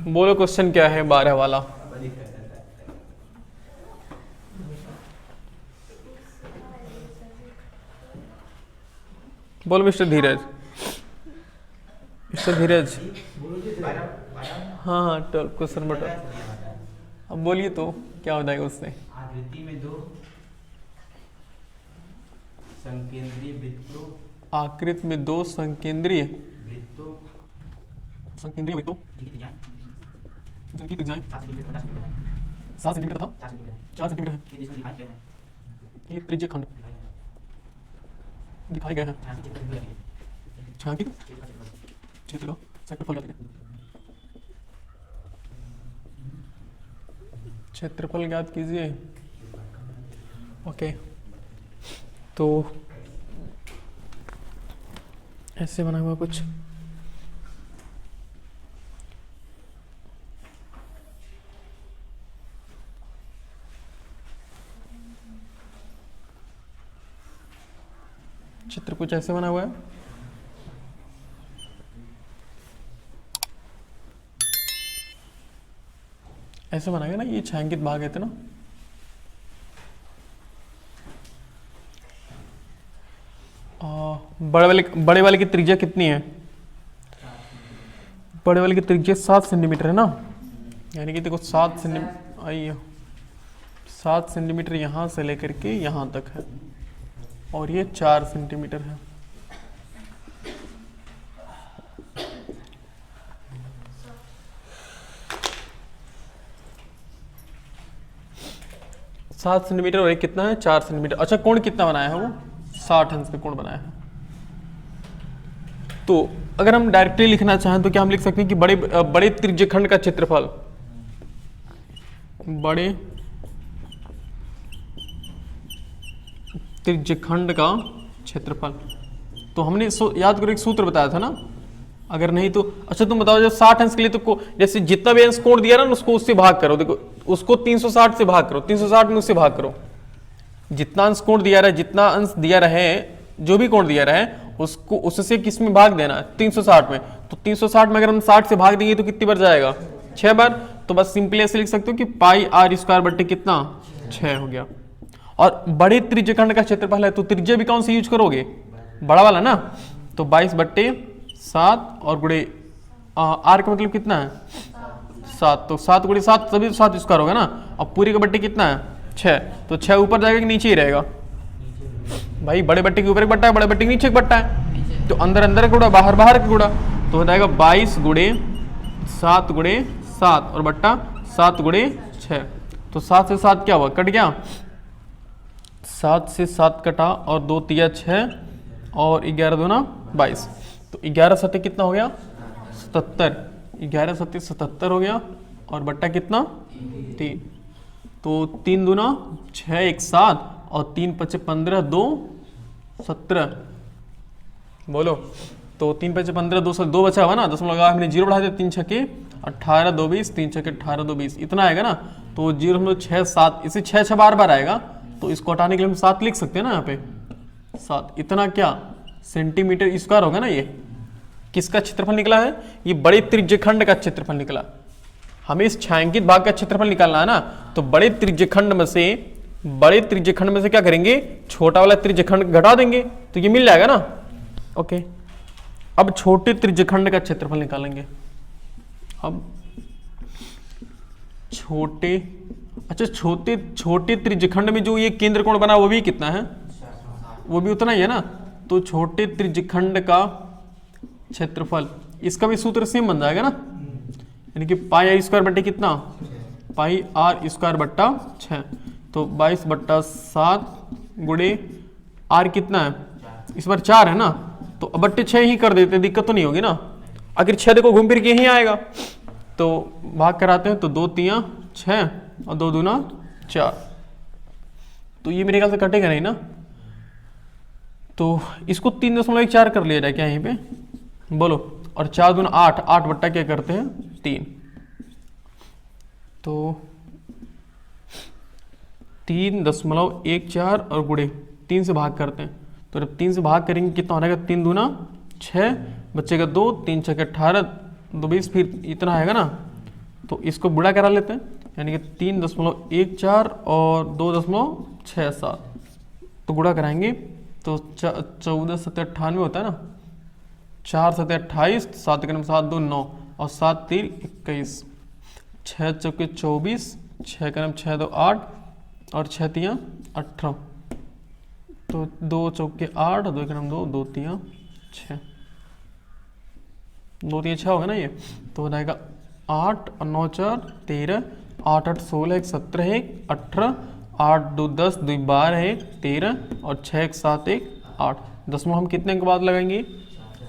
बोलो क्वेश्चन क्या है 12 वाला। बोलो मिस्टर धीरज। मिस्टर धीरज। हाँ हाँ, क्वेश्चन बताओ। अब बोलिए तो क्या हो जाएगा उससे। आकृति में दो संकेंद्रीय वृत्तों, आकृति में दो संकेंद्रीय वृत्तों संकेंद्रीय वृत्तों जिनकी त्रिज्याएं 7 सेंटीमीटर तथा 4 सेंटीमीटर है। ये त्रिज्य खंड दिखाए गए हैं। छायांकित क्षेत्र का क्षेत्रफल ज्ञात कीजिए। क्षेत्रफल ज्ञात कीजिए। ओके, तो ऐसे बना हुआ कुछ। चित्र कुछ ऐसे बना हुआ है। ऐसे बनाएगा ना, ये छायांकित भाग है ना। बड़े वाले की त्रिज्या कितनी है? बड़े वाले की त्रिज्या 7 सेंटीमीटर है ना। यानी कि देखो 7 सेंटीमीटर, आइए 7 सेंटीमीटर यहाँ से लेकर के यहाँ तक है, और ये 4 सेंटीमीटर है। सात सेंटीमीटर और एक कितना है? 4 सेंटीमीटर। अच्छा, कोण कितना बनाया है वो? 60 अंश का कोण बनाया है। तो अगर हम डायरेक्टली लिखना चाहें तो क्या हम लिख सकते हैं कि बड़े त्रिज्यखंड का क्षेत्रफल, बड़े त्रिज्यखंड का क्षेत्रफल। तो हमने याद करो एक सूत्र बताया था ना, अगर नहीं तो अच्छा तुम बताओ, जब 60 अंश के लिए तो जैसे जितना भी अंश कोण दिया ना उसको उससे भाग करो। देखो उसको 360 से भाग करो, 360 में उससे भाग करो। जितना अंश कोण दिया रहा है, जितना अंश दिया रहे, जो भी कोण दिया रहे उसको उससे किस में भाग देना है? 360 में। तो 360 में अगर हम 60 से भाग देंगे तो कितनी बार जाएगा? 6 बार। तो बस सिंपली ऐसे लिख सकते हो कि पाई आर स्क्वायर बट्टे कितना? 6 हो गया। और बड़े त्रिज्यखंड का क्षेत्रफल है तो त्रिज्या भी कौन सी यूज करोगे? बड़ा वाला ना। तो 22/7 और गुणे आर का मतलब कितना है? 7। तो 7 गुणे 7 तभी तो 7 स्क्वायर होगा ना। और पूरी का बट्टे कितना है? 6। तो 6 ऊपर जाएगा कि नीचे ही रहेगा? भाई बड़े बट्टे के ऊपर एक बट्टा है, बड़े बट्टे के नीचे एक बट्टा है। तो अंदर अंदर का गुणा, बाहर बाहर का गुणा। तो हो जाएगा 22 गुणे 7 गुणे 7 और बट्टा 7 गुणे 6। तो 7 से 7 क्या हुआ? कट गया। 7 से 7 कटा और 2 तिया 6 और 11 दूना 22। तो 11 सत्ते कितना हो गया? 77। 11 सत्ते 77 हो गया। और बट्टा कितना? 3। तो 3 दूना 6 1 7 और 3 5 15 2 17। बोलो। तो 3 5 15 2 बचा हुआ ना, 10 लगा हमने 0 बढ़ा दिया। 3 छके 18 2 20, 3 छके 18 2 20, इतना आएगा ना। तो 0.67, इसे 6 6 बार आएगा। तो इसको हटाने के लिए हम 7 लिख सकते हैं ना यहाँ पे। 7 इतना क्या सेंटीमीटर स्क्वायर होगा ना। ये किसका क्षेत्रफल निकला है? ये बड़े त्रिज्यखंड का क्षेत्रफल निकला। हमें इस छायांकित भाग का क्षेत्रफल निकालना है ना। तो बड़े त्रिज्यखंड में से क्या करेंगे? छोटा वाला त्रिज्यखंड घटा देंगे तो ये मिल जाएगा ना। ओके, अब छोटे त्रिज्यखंड का क्षेत्रफल निकालेंगे। अब छोटे त्रिज्यखंड में जो ये केंद्र कोण बना वो भी कितना है? वो भी उतना ही है ना। तो छोटे त्रिज्यखंड का क्षेत्रफल, इसका भी सूत्र सेम बन जाएगा ना। यानी कि पाई आर स्क्वायर बट्टे कितना? पाई आर स्क्वायर बट्टा 6। तो 22/7 गुणे आर कितना है? इस बार 4 है ना। तो बट्टे 6 ही कर देते, दिक्कत तो नहीं होगी ना। आखिर 6 देखो घूम फिर के ही आएगा। तो भाग कराते हैं। तो 2 तिया 6 और 2 दूना 4। तो ये मेरे ख्याल से कटेगा नहीं ना। तो इसको 3.4 कर लिया जाए क्या यहीं पे? बोलो। और 4 दूना 8, 8 बट्टा क्या करते हैं? 3। तो 3.14 और गुणे 3 से भाग करते हैं। तो जब 3 से भाग करेंगे कितना हो जाएगा? 3 दूना 6 बचेगा 2, 3 6 18 2 20, फिर इतना आएगा ना। तो इसको गुणा करा लेते हैं, यानी कि 3.14 और 2.67, तो गुणा कराएंगे तो 14 7 98 होता है ना, 4 7 28, 7 7 2 9 और 7 3 21, 6 चौके 24, 6 6 2 8 और 6 3 18, तो 2 चौके 8, 2 2 2 3 6, 2 3 6 होगा ना ये, तो हो जाएगा 8 और 9 4 13, 8 8 16, 1 17, 1 18, 8 2 10, 2 12, 1 13 और 6 1 7 1 8। दशमलव हम कितने अंक बाद लगाएंगे?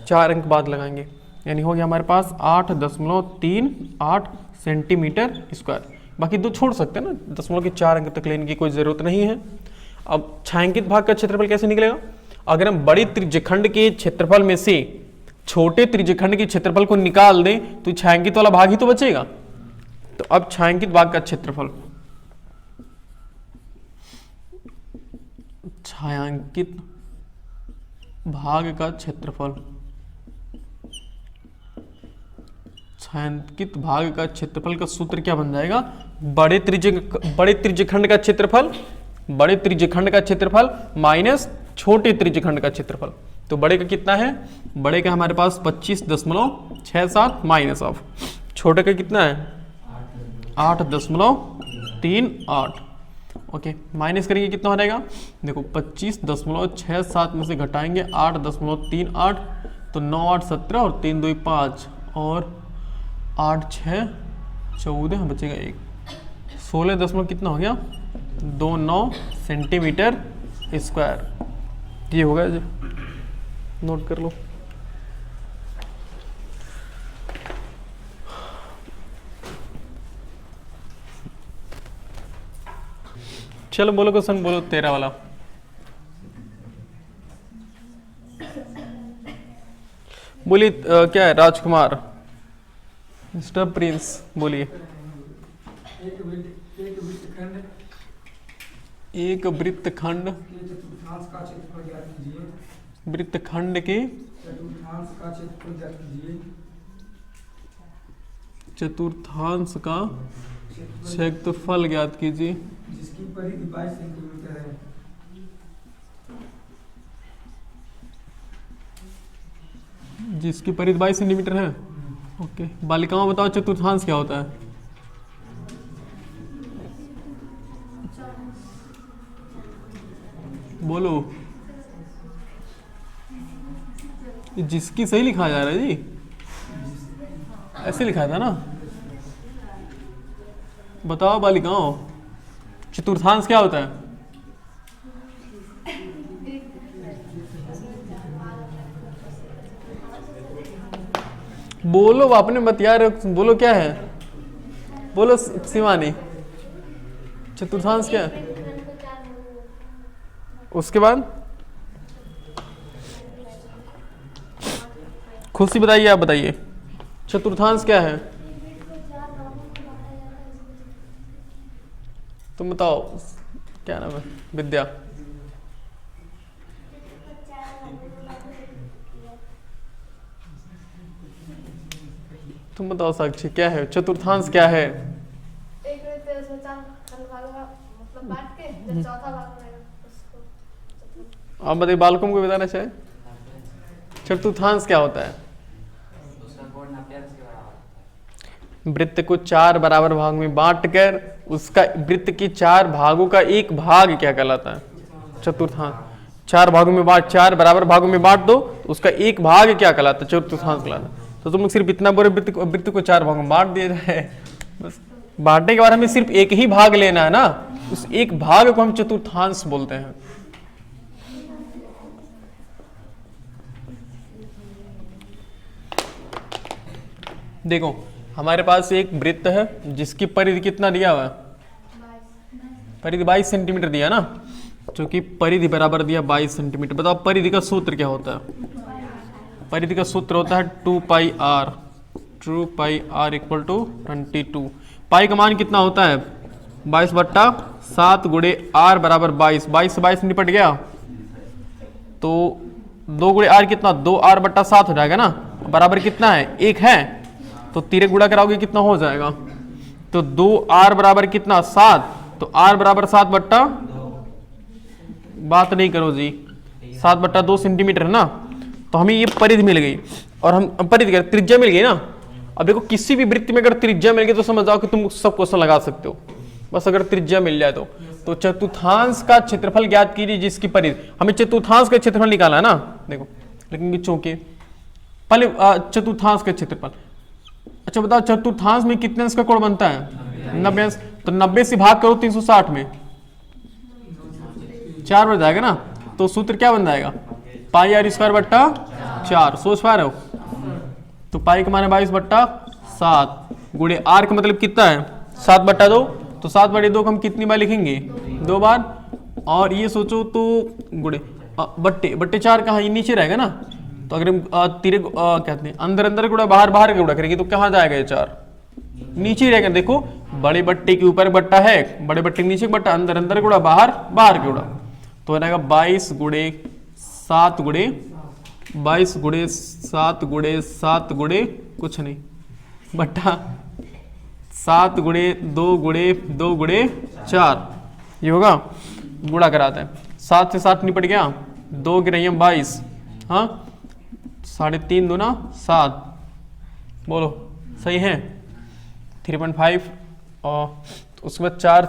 4 अंक बाद लगाएंगे, यानी हो गया हमारे पास 8.38 सेंटीमीटर स्क्वायर। बाकी दो छोड़ सकते हैं ना, दशमलव के 4 अंक तक लेने की कोई ज़रूरत नहीं है। अब छायांकित भाग का क्षेत्रफल कैसे निकलेगा? अगर हम बड़ी त्रिज्यखंड के क्षेत्रफल में से छोटे त्रिज्यखंड के क्षेत्रफल को निकाल दें तो छायांकित वाला भाग ही तो बचेगा। तो अब छायांकित भाग का क्षेत्रफल, छायांकित भाग का क्षेत्रफल, छायांकित भाग का क्षेत्रफल का सूत्र क्या बन जाएगा? बड़े त्रिज्यखंड का क्षेत्रफल, बड़े त्रिज्यखंड का क्षेत्रफल माइनस छोटे त्रिज्यखंड का क्षेत्रफल। तो बड़े का कितना है? बड़े का हमारे पास 25.67 माइनस ऑफ छोटे का कितना है? 8.38। ओके, माइनस करेंगे कितना हो जाएगा? देखो 25.67 में से घटाएंगे 8.38, तो 9 8 17 और 3 2 5 और 8 6 14, बचेगा 1, 16 दशमलव कितना हो गया? 29 सेंटीमीटर स्क्वायर। ये होगा, नोट कर लो। चलो बोलो क्वेश्चन, बोलो 13 वाला। बोलिए क्या है राजकुमार, मिस्टर प्रिंस, बोलिए। एक वृत्तखंड चतुर्थांश का क्षेत्रफल ज्ञात कीजिए। वृत्तखंड के चतुर्थांश का क्षेत्रफल ज्ञात कीजिए। चतुर्थांश का क्षेत्रफल ज्ञात कीजिए, जिसकी परिधि 22 सेंटीमीटर है। जिसकी परिधि 22 सेंटीमीटर है। ओके, बालिकाओं बताओ चतुर्थांश क्या होता है? बोलो। जिसकी सही लिखा जा रहा है जी, ऐसे लिखा था ना। बताओ बालिकाओं, चतुर्थांश क्या होता है? बोलो, आपने बतिया रहे, बोलो क्या है? बोलो शिवानी, चतुर्थांश क्या है? उसके बाद खुशी बताइए, आप बताइए चतुर्थांश क्या है? तुम बताओ, क्या नाम है? विद्या। तुम बताओ साक्षी, क्या है चतुर्थांश? क्या है? एक मतलब बांट के जब चौथा भाग रहेगा उसको। आप बताइए, बालकों को बताना चाहे चतुर्थांश क्या होता है? वृत्त को 4 बराबर भाग में बांटकर उसका वृत्त के 4 भागों का एक भाग क्या कहलाता है? चतुर्थांश। 4 भागों में बांट, 4 बराबर भागों में बांट दो, उसका एक भाग क्या कहलाता है? चतुर्थांश कहलाता है। तो तुम लोग सिर्फ इतना बोले वृत्त को 4 भागों में बांट दिया जाए, बस। बांटने के बाद हमें सिर्फ एक ही भाग लेना है ना, उस एक भाग को हम चतुर्थांश बोलते हैं। देखो हमारे पास एक वृत्त है जिसकी परिधि कितना दिया हुआ है? परिधि 22 सेंटीमीटर दिया ना, जो कि परिधि बराबर दिया 22 सेंटीमीटर। बताओ परिधि का सूत्र क्या होता है? परिधि का सूत्र होता है 2 pi R, 2 pi R equal to 22। Pi का मान कितना होता है? 22/7 गुणे आर बराबर 22। 22 से 22 निपट गया, तो 2 गुणे आर कितना? 2r/7 हो जाएगा ना। बराबर कितना है? 1 है, तो 3 गुणा कराओगे कितना हो जाएगा? तो 2r बराबर कितना 7, तो r बराबर 7/2, बात नहीं करो जी, 7/2 सेंटीमीटर है ना। तो हमें ये परिधि मिल गई, और हम परिधि क्या, त्रिज्या मिल गई ना। अब देखो किसी भी वृत्त में अगर त्रिज्या मिल गई तो समझ जाओ कि तुम सब क्वेश्चन लगा सकते हो, बस अगर त्रिज्या मिल जाए तो चतुर्थांश का क्षेत्रफल ज्ञात कीजिए जिसकी परिधि, हमें चतुर्थांश का क्षेत्रफल निकाला है ना। देखो लेकिन चौके पहले चतुर्थांश का क्षेत्रफल। अच्छा बताओ चतुर्थांश में कितने अंश का कोण बनता है, 90 अंश। तो 90 से भाग करो 360 में, 4 बन जाएगा ना। तो सूत्र क्या बन जाएगा, पाई r स्क्वायर बट्टा 4, सोच पा रहे हो। तो पाई का माने 22/7 गुणे r का मतलब कितना है 7/2, तो 7/2 को हम कितनी बार लिखेंगे, 2 बार। और ये सोचो तो गुणे बट्टे 4 कहाँ, ये नीचे रहेगा ना। तो अगर हम कहते हैं अंदर अंदर गुणा बाहर बाहर का गुणा करेंगे तो कहाँ जाएगा ये 4, नीचे रहेगा। देखो बड़े बट्टे के ऊपर बट्टा है, बड़े बट्टे के नीचे बट्टा, अंदर अंदर गुणा बाहर बाहर का गुणा। तो रहेगा 22 गुणे 7 गुणे 22 गुणे 7 गुणे 7 गुणे कुछ नहीं बट्टा 7 गुणे 2 गुणे 2 गुणे 4, ये होगा। गुणा कराते हैं, 7 से 7 निपट गया, 2 गिरे 22, हाँ 3.5 दूना 7, बोलो सही है 3.5। और उसके बाद 4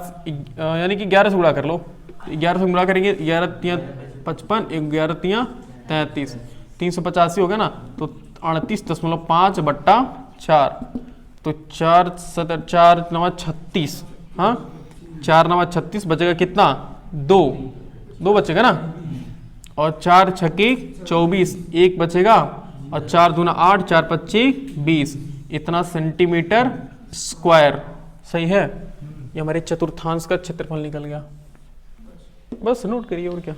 यानी कि 11 से गुणा कर लो, 11 से गुणा करेंगे 11 तियाँ 55, 11 तियाँ 33, 385 होगा ना। तो 38.5/4, तो 4 9 36, हाँ 4 9 36 बचेगा कितना, 2 बचेगा ना। और 4 छक्के 24, 1 बचेगा, और 4 दूना 8, 4 पच्चे 20, इतना सेंटीमीटर स्क्वायर। सही है, ये हमारे चतुर्थांश का क्षेत्रफल निकल गया। बस नोट करिए और क्या।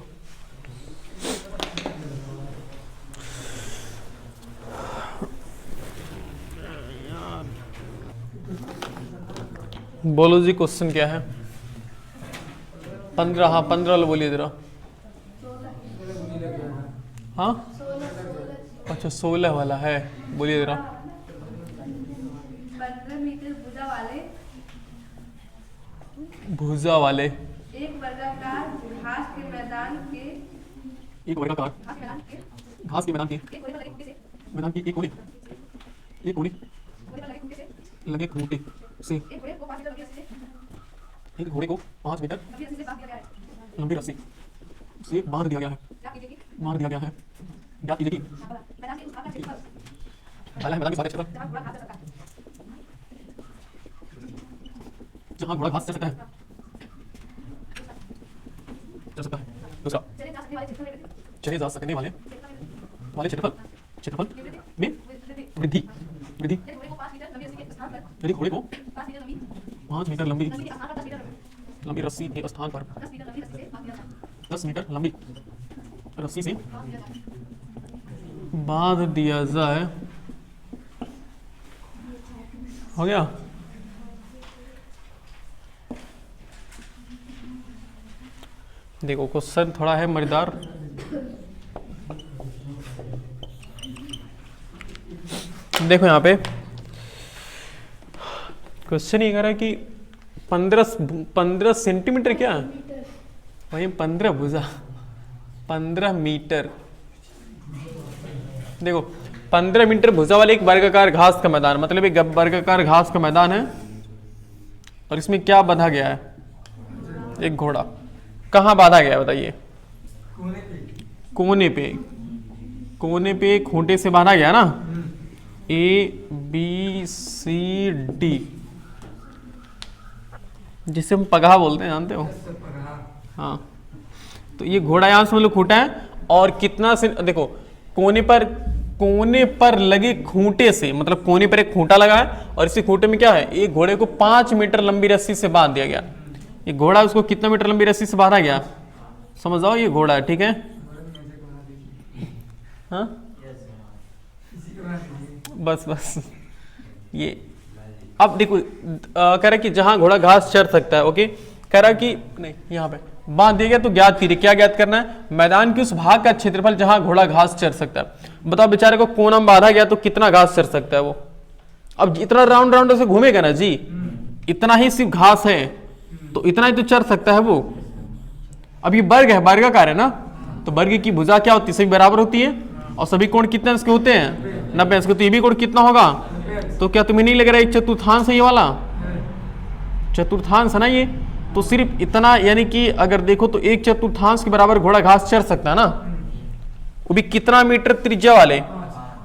बोलो जी क्वेश्चन क्या है। 15, हाँ 15 लो बोलिए जरा। हाँ अच्छा 16 वाला है, बोलिए जरा। 15 मीटर भुजा वाले एक वर्गाकार घास के मैदान के एक वर्गाकार घास के मैदान के मैदान की एक कोने लगे खूंटे से एक घोड़े को 5 मीटर लंबी रस्सी से बांध दिया गया है। ज्ञात कीजिए कि मैदान के सारे क्षेत्र जहाँ घोड़ा घास चल सकता है दूसरा चले जा सकने वाले क्षेत्रफल में वृद्धि यदि घोड़े को 5 मीटर लंबी रस्सी के स्थान पर 10 मीटर लंबी रस्सी से बांध दिया जाए, हो गया। देखो क्वेश्चन थोड़ा है मजेदार। देखो यहाँ पे क्वेश्चन ये कह रहा है कि 15 सेंटीमीटर क्या वही 15 भुजा 15 मीटर। देखो 15 मीटर भुजा वाले एक वर्गाकार घास का मैदान, मतलब एक वर्गाकार घास का मैदान है और इसमें क्या बांधा गया है, एक घोड़ा। कहाँ बांधा गया है बताइए, कोने पे खूंटे से बांधा गया ना, ABCD जिसे हम पगहा बोलते हैं, जानते हो। हाँ तो ये घोड़ा यहाँ से मतलब खूंटा है और कितना से देखो कोने पर लगे खूंटे से, मतलब कोने पर एक खूंटा लगा है और इसी खूंटे में क्या है, एक घोड़े को 5 मीटर लंबी रस्सी से बांध दिया गया। ये घोड़ा उसको कितना मीटर लंबी रस्सी से बांधा गया, समझ जाओ ये घोड़ा है, ठीक है। हाँ बस ये अब देखो कह रहा कि जहां घोड़ा घास चर सकता है, ओके। कह रहा कि नहीं यहाँ पे बांध दिया गया, तो ज्ञात कीजिए क्या ज्ञात करना है, मैदान के उस भाग का क्षेत्रफल जहां घोड़ा घास चर सकता है। बताओ बेचारे को कोना में बांधा गया तो कितना घास चर सकता है वो। अब इतना राउंड से घूमेगा ना जी, इतना ही सिर्फ घास है तो इतना ही तो चर सकता है वो। अब ये वर्ग है, वर्गाकार है ना, तो वर्ग की भुजा क्या होती है, सभी बराबर होती है और सभी कोण कितने अंश के होते हैं, 90 अंश के। तो ये भी कोण कितना होगा, तो क्या तुम्हें नहीं लग रहा है एक चतुर्थांश है ये वाला, चतुर्थांश है ना ये। तो सिर्फ इतना, यानी कि अगर देखो तो एक चतुर्थांश के बराबर घोड़ा घास चर सकता है ना, वो भी कितना मीटर त्रिज्या वाले,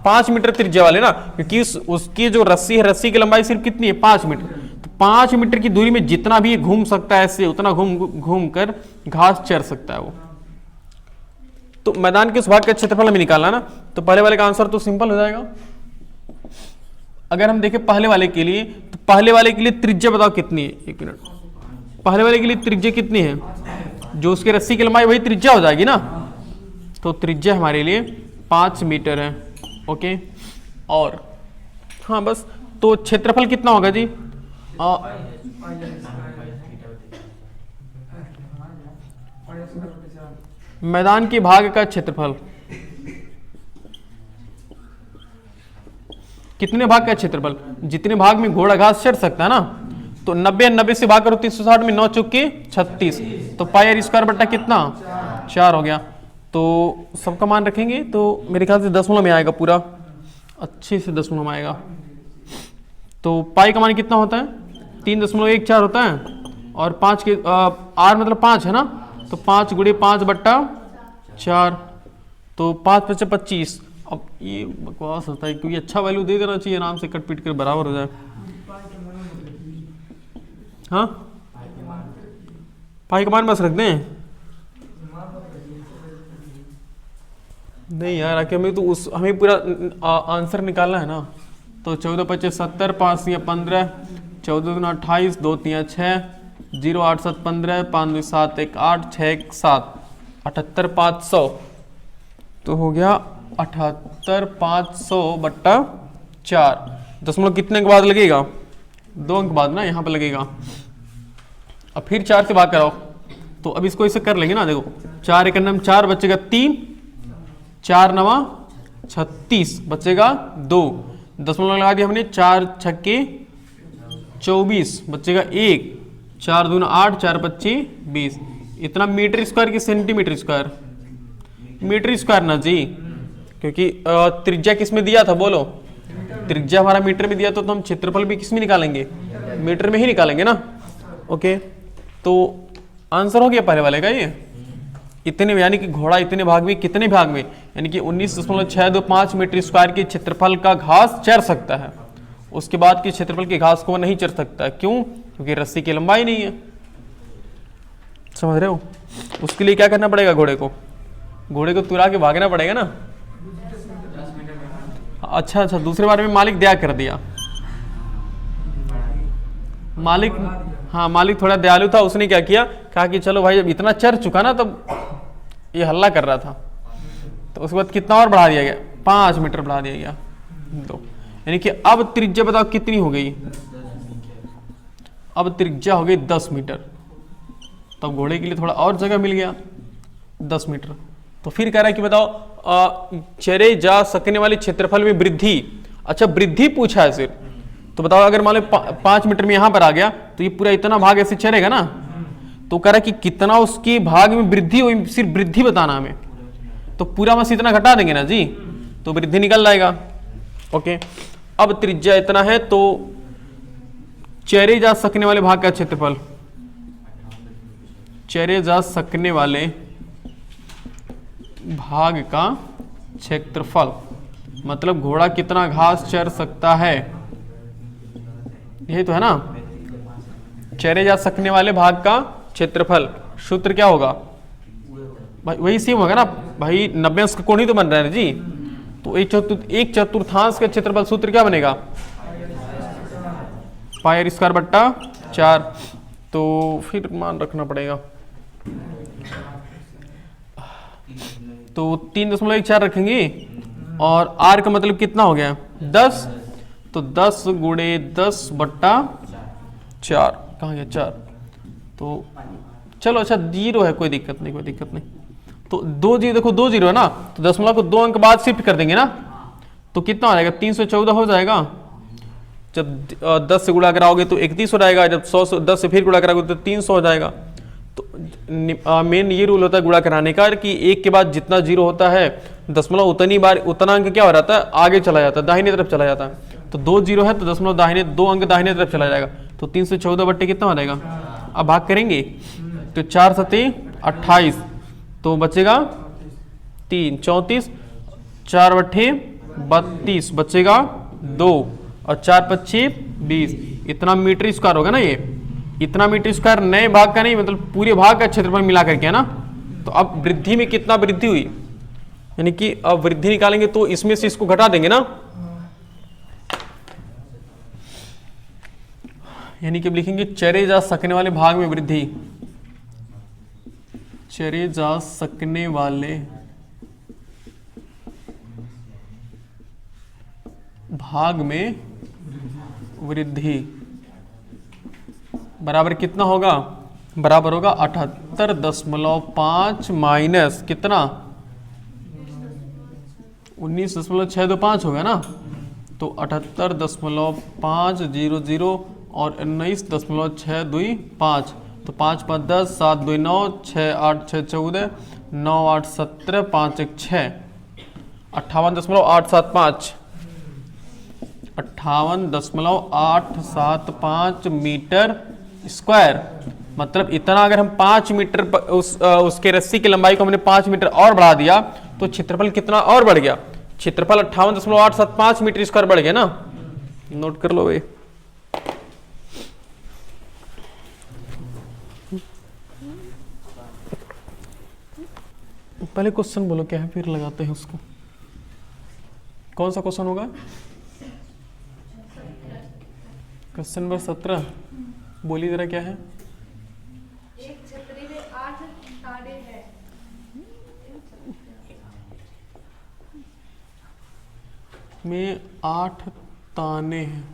5 मीटर त्रिज्या वाले ना, क्योंकि उसकी जो रस्सी है, रस्सी की लंबाई सिर्फ कितनी है, 5 मीटर। तो 5 मीटर की दूरी में जितना भी घूम सकता है ऐसे, उतना घूम कर घास चर सकता है वो। तो मैदान के उस भाग का क्षेत्रफल हमें निकालना ना, तो पहले वाले का आंसर तो सिंपल हो जाएगा। अगर हम देखें पहले वाले के लिए, तो पहले वाले के लिए त्रिज्या बताओ कितनी है, 1 मिनट। पहले वाले के लिए त्रिज्या कितनी है, जो उसके रस्सी की लंबाई वही त्रिज्या हो जाएगी ना, तो त्रिज्या हमारे लिए 5 मीटर है। ओके, और हाँ बस, तो क्षेत्रफल कितना होगा जी, मैदान के भाग का क्षेत्रफल, कितने भाग का क्षेत्रफल, जितने भाग में घोड़ा घास चढ़ सकता है ना, तो 90 से भाग करो 360 में, 9 चौके 36, तो पाई आर स्क्वायर बट्टा कितना 4 हो गया। तो सबका मान रखेंगे तो मेरे ख्याल से दशमलव में आएगा, पूरा अच्छे से दशमलव में आएगा। तो पाई का मान कितना होता है, 3.14 होता है, और 5 के आर मतलब 5 है ना, तो 5 गुणे 5 बट्टा 4, तो 5 × 5 = 25। अब ये बकवास होता है क्योंकि अच्छा वैल्यू दे देना चाहिए, आराम से कट पीट कर बराबर हो जाए। हाँ, पाई का मान बस रख दें, नहीं यार आके हमें तो हमें पूरा आंसर निकालना है ना। तो 14 × 5 = 70, 5 × 15, 14 × 28, 2 × 3 = 6, 0 8 7 15, 5 2 7 1 8, 6 1 7, 78 500, तो हो गया 78 500 बट्टा 4। दशमलव कितने के बाद लगेगा, 2 अंक बाद ना, यहाँ पर लगेगा। अब फिर 4 से भाग कराओ, तो अब इसको इसे कर लेंगे ना, देखो 4 × 1 = 4, बचेगा 3, 4 × 9 = 36, बचेगा 2, दशमलव लगा दिया हमने, 4 × 6 = 24, बचेगा 1, 4 दूना 8, 4 × 25 = 20। इतना मीटर स्क्वायर की सेंटीमीटर स्क्वायर, मीटर स्क्वायर ना जी, क्योंकि त्रिज्या किस में दिया था बोलो, त्रिज्या हमारा मीटर में दिया, तो हम क्षेत्रफल भी किस में निकालेंगे, मीटर में ही निकालेंगे ना। ओके, तो आंसर हो गया पहले वाले का ये, इतने, यानी कि घोड़ा इतने भाग में, कितने भाग में, यानी कि 19.625 मीटर स्क्वायर के क्षेत्रफल का घास चर सकता है। उसके बाद के क्षेत्रफल के घास को वो नहीं चर सकता, क्यों, क्योंकि रस्सी की लंबाई नहीं है। समझ रहे हो, उसके लिए क्या करना पड़ेगा, घोड़े को तुरा के भागना पड़ेगा ना। अच्छा, दूसरे बारे में मालिक दया कर दिया, मालिक, हाँ मालिक थोड़ा दयालु था, उसने क्या किया, कहा कि चलो भाई अब इतना चर चुका ना, तब ये हल्ला कर रहा था, तो उसके बाद कितना और बढ़ा दिया गया, 5 मीटर बढ़ा दिया गया। तो यानी कि अब त्रिज्या बताओ कितनी हो गई, अब त्रिज्या हो गई 10 मीटर, तब घोड़े के लिए थोड़ा और जगह मिल गया 10 मीटर। तो फिर कह रहा है कि बताओ चरे जा सकने वाले क्षेत्रफल में वृद्धि, अच्छा वृद्धि पूछा है सिर्फ, तो बताओ अगर मान लो 5 मीटर में यहां पर आ गया, तो ये पूरा इतना भाग ऐसे चलेगा ना, तो कह रहा है कि कितना उसके भाग में वृद्धि हुई, सिर्फ वृद्धि बताना हमें, तो पूरा बस इतना घटा देंगे ना जी, तो वृद्धि निकल जाएगा। ओके, अब त्रिज्या इतना है, तो चरे जा सकने वाले भाग का क्षेत्रफल, चरे जा सकने वाले भाग का क्षेत्रफल मतलब घोड़ा कितना घास चर सकता है, यही तो है ना, चरे जा सकने वाले भाग का क्षेत्रफल। सूत्र क्या होगा भाई, वही सेम होगा ना भाई, 90 अंश का कोण ही तो बन रहा है ना जी, तो एक चतुर्थांश का क्षेत्रफल सूत्र क्या बनेगा, पाई आर स्क्वायर बट्टा 4। तो फिर मान रखना पड़ेगा, तो 3.14 रखेंगे, और r का मतलब कितना हो गया 10, तो 10 गुणे 10 बट्टा 4, कहाँ गया 4, तो चलो अच्छा 0 है, कोई दिक्कत नहीं। तो 2 जीरो, देखो 2 जीरो है ना, तो दशमलव को 2 अंक बाद शिफ्ट कर देंगे ना, तो कितना हो जाएगा 314 हो जाएगा, जब 10 से गुणा कराओगे तो 31 हो जाएगा, जब 10 से फिर गुणा कराओगे तो 300 हो जाएगा। तो मेन ये रूल होता है गुणा कराने का कि एक के बाद जितना जीरो होता है दशमलव उतनी बार उतना अंक क्या हो जाता है, आगे चला जाता है, दाहिने तरफ चला जाता है। तो 2 जीरो है तो दशमलव दाहिने 2 अंक दाहिने तरफ चला जाएगा। तो 314 बट्टे कितना हो जाएगा, अब भाग करेंगे तो 4 सते 28, तो बचेगा 3 34, 4 बट्टे 32 बचेगा 2 और 4 पच्चे 20। इतना मीटर स्क्वायर होगा ना, ये इतना मीटर स्क्वायर नए भाग का नहीं, मतलब पूरे भाग का क्षेत्रफल मिला करके है ना। तो अब वृद्धि में कितना वृद्धि हुई, यानी कि अब वृद्धि निकालेंगे तो इसमें से इसको घटा देंगे ना, यानी कि लिखेंगे चरे जा सकने वाले भाग में वृद्धि, चरे जा सकने वाले भाग में वृद्धि बराबर कितना होगा, बराबर होगा 78.5 माइनस कितना 19.625 होगा ना। तो 78.500 और 19.625, तो 5 5 10 7 2 9 6 8 6 14 9 8 17 5 1 6 58.875 58.875 मीटर स्क्वायर। मतलब इतना अगर हम 5 मीटर उसके रस्सी की लंबाई को हमने 5 मीटर और बढ़ा दिया तो क्षेत्रफल कितना और बढ़ गया, क्षेत्रफल 58.875 मीटर स्क्वायर बढ़ गया ना। नोट कर लो भाई। पहले क्वेश्चन बोलो क्या है, फिर लगाते हैं उसको। कौन सा क्वेश्चन होगा, क्वेश्चन नंबर 17। बोलिए जरा क्या है। एक छतरी में 8 तारे हैं। में 8 ताने हैं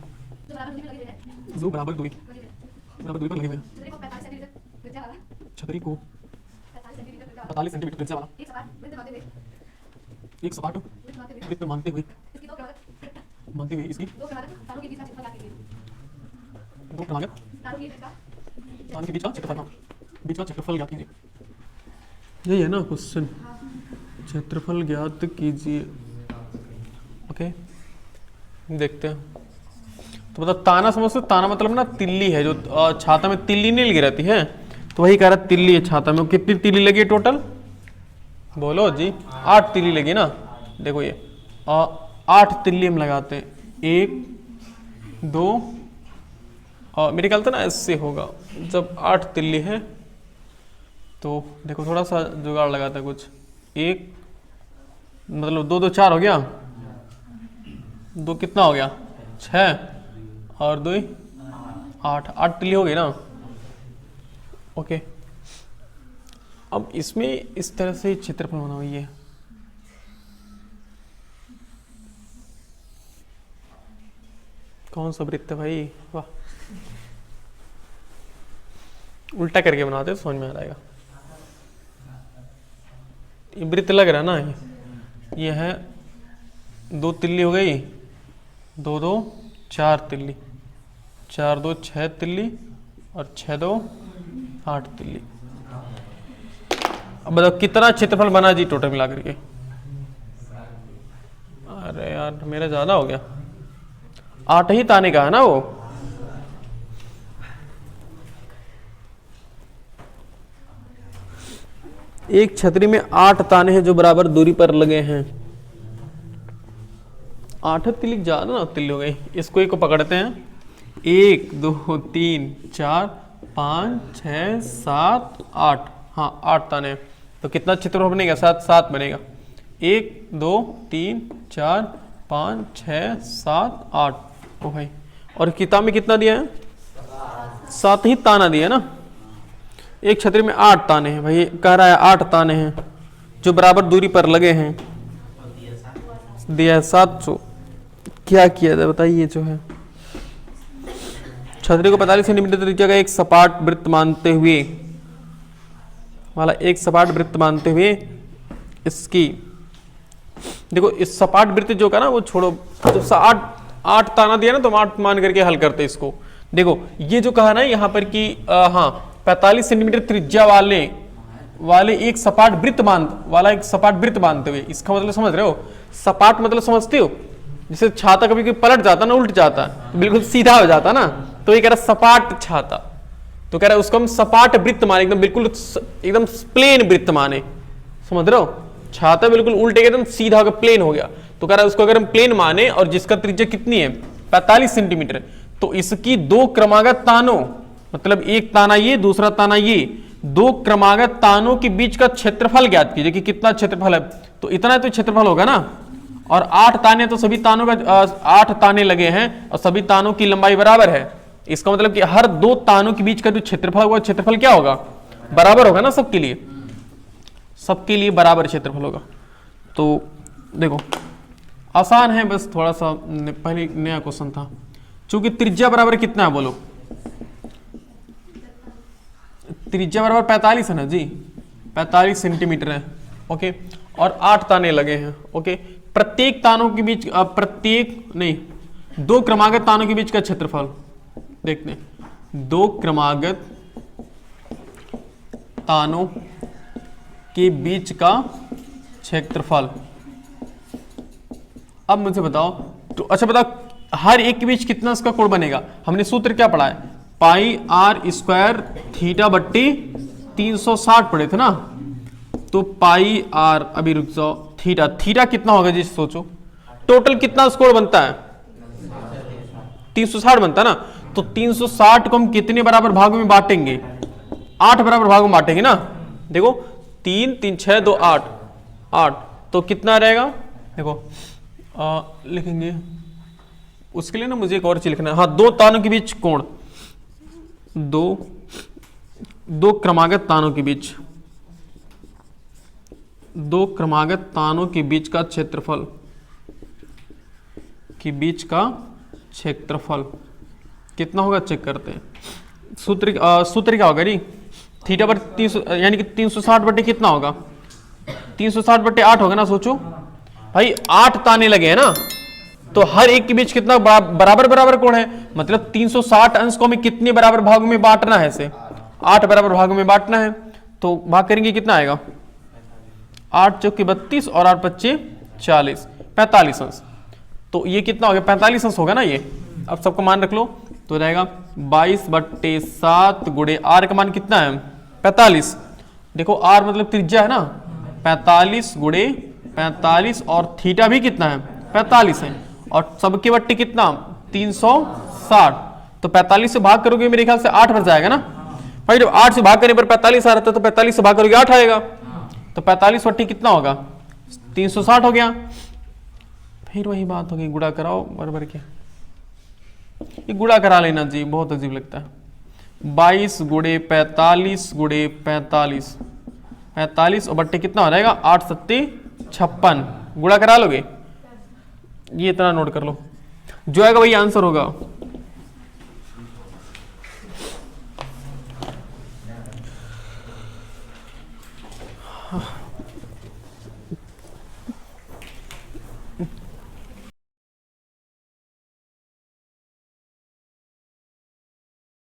जो बराबर दूरी पर लगे हुए हैं। छतरी को 45 सेंटीमीटर त्रिज्या वाला एक सपाट वृत्त मानते हुए इसकी दो प्रणागत तान के बीच का क्षेत्रफल ज्ञात कीजिए। यही है ना क्वेश्चन, क्षेत्रफल ज्ञात कीजिए। ओके देखते हैं। तो मतलब ताना समझते, ताना मतलब ना तिल्ली है, जो छाता में तिल्ली नहीं लगी रहती है, तो वही कह रहा तिल्ली है छाता में। कितनी तिल्ली लगी टोटल, बोलो जी। 8 तिल्ली लगी ना। देखो ये 8 तिल्ली हम लगाते हैं, 1 2 और मेरे ख्याल से ना ऐसे होगा जब 8 तिल्ली है। तो देखो थोड़ा सा जुगाड़ लगाता है कुछ, 1 मतलब 2 2 4 हो गया, 2 कितना हो गया 6 और 2 8, 8 तिल्ली हो गई ना। ओके अब इसमें इस तरह से क्षेत्रफल बना हुई है। कौन सा वृत्त है भाई, वाह, उल्टा करके बनाते तो समझ में आ जाएगा। ये वृत्त लग रहा है ना, ये है 2 तिल्ली हो गई, 2 2 4 तिल्ली, 4 2 6 तिल्ली और 6 2 8 तिल्ली। अब बताओ कितना क्षेत्रफल बना जी टोटल मिला करके। अरे यार मेरा ज्यादा हो गया, 8 ही ताने का है ना वो। एक छतरी में 8 ताने हैं जो बराबर दूरी पर लगे हैं। 8 तिल्ली ज्यादा ना तिल्ली हो गई। इसको एक को पकड़ते हैं, 1 2 3 4 5 6 7 8, हाँ 8 ताने। तो कितना क्षेत्रफल बनेगा, 7 बनेगा। 1 2 3 4 5 6 7 8। ओ भाई, और किताब में कितना दिया है, 7 ही ताना दिया है ना। एक छतरी में 8 ताने हैं भाई, कह रहा है 8 ताने हैं जो बराबर दूरी पर लगे हैं, दिया है 700। क्या किया जाए बताइए। जो है छतरी को 45 सेंटीमीटर त्रिज्या का एक सपाट वृत्त मानते हुए वाला, एक सपाट वृत्त मानते हुए इसकी, देखो इस सपाट वृत्त जो का ना वो छोड़ो, जब 8 ताना दिया ना, तो हम 8 मान करके हल करते इसको। देखो ये जो कहा ना यहाँ पर कि हाँ 45 सेंटीमीटर त्रिज्या वाले एक सपाट वृत्त बांधते हुए, इसका मतलब समझ रहे हो? सपाट मतलब समझते हो? जैसे छाता कभी कभी पलट जाता ना, उल्ट जाता तो बिल्कुल सीधा हो जाता ना, तो ये कह रहा सपाट छाता, तो कह रहा है उसको हम सपाट वृत्त माने, एकदम बिल्कुल एकदम प्लेन वृत्त माने, समझ रहे हो? छाता बिल्कुल उल्टे एकदम सीधा होकर प्लेन हो गया, तो कह रहा है उसको अगर हम प्लेन माने और जिसका त्रिज्या कितनी है 45 सेंटीमीटर, तो इसकी 2 क्रमागत तानों, मतलब एक ताना ये दूसरा ताना ये, 2 क्रमागत तानों के बीच का क्षेत्रफल ज्ञात कीजिए कि कितना क्षेत्रफल है। तो इतना तो क्षेत्रफल होगा ना, और 8 ताने, तो सभी तानों का 8 ताने लगे हैं और सभी तानों की लंबाई बराबर है। इसका मतलब कि हर 2 तानों के बीच का जो क्षेत्रफल होगा, क्षेत्रफल क्या होगा? बराबर होगा ना, सबके लिए बराबर क्षेत्रफल होगा। तो देखो आसान है, बस थोड़ा सा पहले नया क्वेश्चन था। चूंकि त्रिज्या बराबर कितना है बोलो? त्रिज्या बराबर 45 है ना जी, 45 सेंटीमीटर है। ओके, और 8 ताने लगे हैं। ओके, प्रत्येक तानों के बीच 2 क्रमागत तानों के बीच का क्षेत्रफल देखते हैं। 2 क्रमागत तानों के बीच का क्षेत्रफल। अब मुझे बताओ, तो अच्छा बताओ हर एक के बीच कितना इसका कोण बनेगा? हमने सूत्र क्या पढ़ा है? पाई आर स्क्वायर थीटा बट्टी 360 पढ़े थे ना। तो पाई आर, अभी रुक जाओ, थीटा कितना होगा जी? सोचो टोटल कितना स्कोर बनता है? 360 बनता है ना। तो 360 को हम कितने बराबर भागों में बांटेंगे? 8 बराबर भागों में बांटेंगे ना। देखो 3 3 6 2 8, तो कितना रहेगा? देखो लिखेंगे उसके लिए ना, मुझे एक और चीज लिखना है। हाँ, 2 तानों के बीच कोण, 2 क्रमागत तानों के बीच, 2 क्रमागत तानों के बीच का क्षेत्रफल, कितना होगा चेक करते हैं। सूत्र क्या होगा जी? थीटा पर 300 यानी कि 360 बटे कितना होगा? 360 बटे 8 होगा ना। सोचो भाई 8 ताने लगे हैं ना, तो हर एक के बीच कितना बराबर कोण है? मतलब 360 अंश को हमें कितने बराबर भागों में बांटना है? इसे 8 बराबर भागों में बांटना है। तो भाग करेंगे कितना आएगा? 8 चौके 32 और 8 पच्चे 40, 45 अंश। तो ये कितना हो गया? 45 अंश होगा ना ये। अब सबको मान रख लो, तो रहेगा 22/7 गुणे आर का मान कितना है? 45। देखो आर मतलब त्रिज्या है ना, 45 गुणे 45, और थीटा भी कितना है? 45 है, और सबके बट्टे कितना? 360। तो 45 से भाग करोगे मेरे ख्याल से 8 बच जाएगा ना भाई। जब 8 से भाग करने पर 45 आ रहा था, तो 45 से भाग करोगे 8 आएगा। तो 45 बट्टे कितना होगा? 360 हो गया। फिर वही बात होगी, गुणा कराओ बराबर के, ये गुणा करा लेना जी, बहुत अजीब लगता है। 22 गुणे 45 गुणे 45, 45 और बट्टे कितना हो जाएगा? 8 सत्ते 56। गुणा करा लोगे? ये इतना नोट कर लो, जो आएगा वही आंसर होगा। हाँ।